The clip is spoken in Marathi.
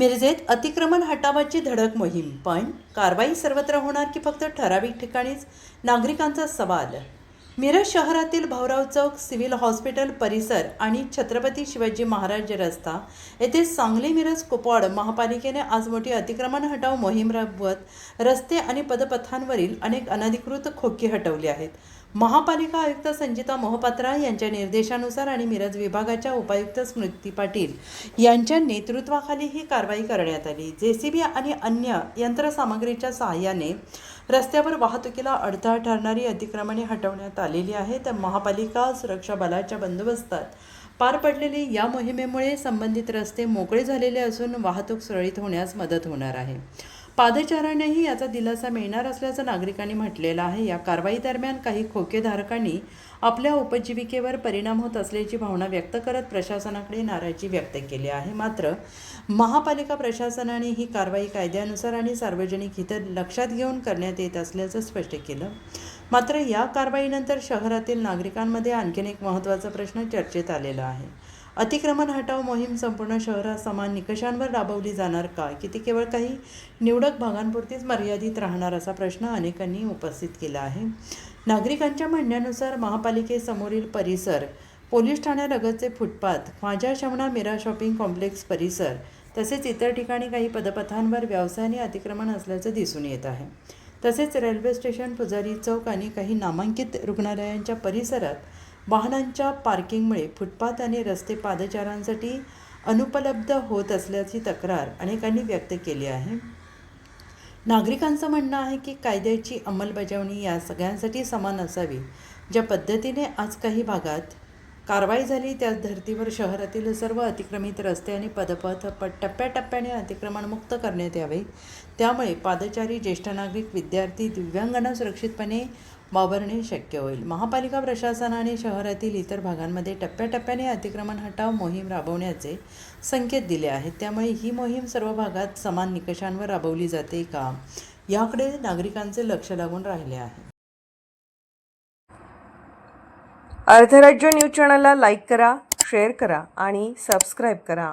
मिरजेत अतिक्रमण हटावाची धडक मोहीम, पण कारवाई सर्वत्र होणार की फक्त ठराविक ठिकाणीच? नागरिकांचा सवाल. मिरज शहरातील भाऊराव चौक, सिव्हिल हॉस्पिटल परिसर आणि छत्रपती शिवाजी महाराज रस्ता येथे सांगली मिरज कुपवाड महापालिकेने आज मोठी अतिक्रमण हटाव मोहीम राबवत रस्ते आणि पदपथांवरील अनेक अनधिकृत खोकी हटवली आहेत. महापालिका आयुक्त संजिता मोहपात्रा यांच्या निर्देशानुसार आणि मिरज विभागाच्या उपायुक्त स्मृती पाटील यांच्या नेतृत्वाखाली ही कारवाई करण्यात आली. जेसीबी आणि अन्य यंत्रसामग्रीच्या सहाय्याने रस्त्यावर वाहतुकीला अडथळा ठरणारी अतिक्रमणे हटवण्यात आलेली आहेत. महापालिका सुरक्षा बलाच्या बंदोबस्तात पार पडलेली या मोहिमेमुळे संबंधित रस्ते मोकळे झालेले असून वाहतूक सुरळीत होण्यास मदत होणार आहे. पादचाऱ्यांनाही याचा दिलासा मिळणार असल्याचं नागरिकांनी म्हटलेलं आहे. या कारवाई दरम्यान काही खोकेधारकांनी आपल्या उपजीविकेवर परिणाम होत असल्याची भावना व्यक्त करत प्रशासनाकडे नाराजी व्यक्त केली आहे. मात्र महापालिका प्रशासनाने ही कारवाई कायद्यानुसार आणि सार्वजनिक हित लक्षात घेऊन करण्यात येत असल्याचं स्पष्ट केलं. मात्र या कारवाईनंतर शहरातील नागरिकांमध्ये आणखीन एक महत्त्वाचा प्रश्न चर्चेत आलेला आहे. अतिक्रमण हटाव मोहीम संपूर्ण शहरात समान निकषांवर राबवली जाणार का, की ती केवळ काही निवडक भागांपुरतीच मर्यादित राहणार, असा प्रश्न अनेकांनी उपस्थित केला आहे. नागरिकांच्या म्हणण्यानुसार महापालिकेसमोरील परिसर, police ठाण्यालगतचे footpath, Khwaja शमना Mira shopping complex परिसर तसेच इतर ठिकाणी काही पदपथांवर व्यवसायाने अतिक्रमण असल्याचं दिसून येत आहे. तसेच रेल्वे स्टेशन, पुजारी चौक आणि काही नामांकित रुग्णालयांच्या परिसरात वाहनांच्या पार्किंगमुळे फुटपाथ आणि रस्ते पादचाऱ्यांसाठी अनुपलब्ध होत असल्याची तक्रार अनेकांनी व्यक्त केली आहे. नागरिकांचं म्हणणं आहे की कायद्याची अंमलबजावणी या सगळ्यांसाठी समान असावी. ज्या पद्धतीने आज काही भागात कारवाई झाली त्याच धर्तीवर शहरातील सर्व अतिक्रमित रस्ते आणि पदपथ टप्प्याटप्प्याने अतिक्रमणमुक्त करण्यात यावे. त्यामुळे पादचारी, ज्येष्ठ नागरिक, विद्यार्थी, दिव्यांगांना सुरक्षितपणे वावरणे शक्य होईल. महापालिका प्रशासनाने शहरातील इतर भागांमध्ये टप्प्याटप्प्याने अतिक्रमण हटाव मोहीम राबवण्याचे संकेत दिले आहेत. त्यामुळे ही मोहीम सर्व भागात समान निकषांवर राबवली जाते का, याकडे नागरिकांचे लक्ष लागून राहिले आहे. अर्धराज्य न्यूज चॅनलला लाईक करा, शेअर करा आणि सबस्क्राईब करा.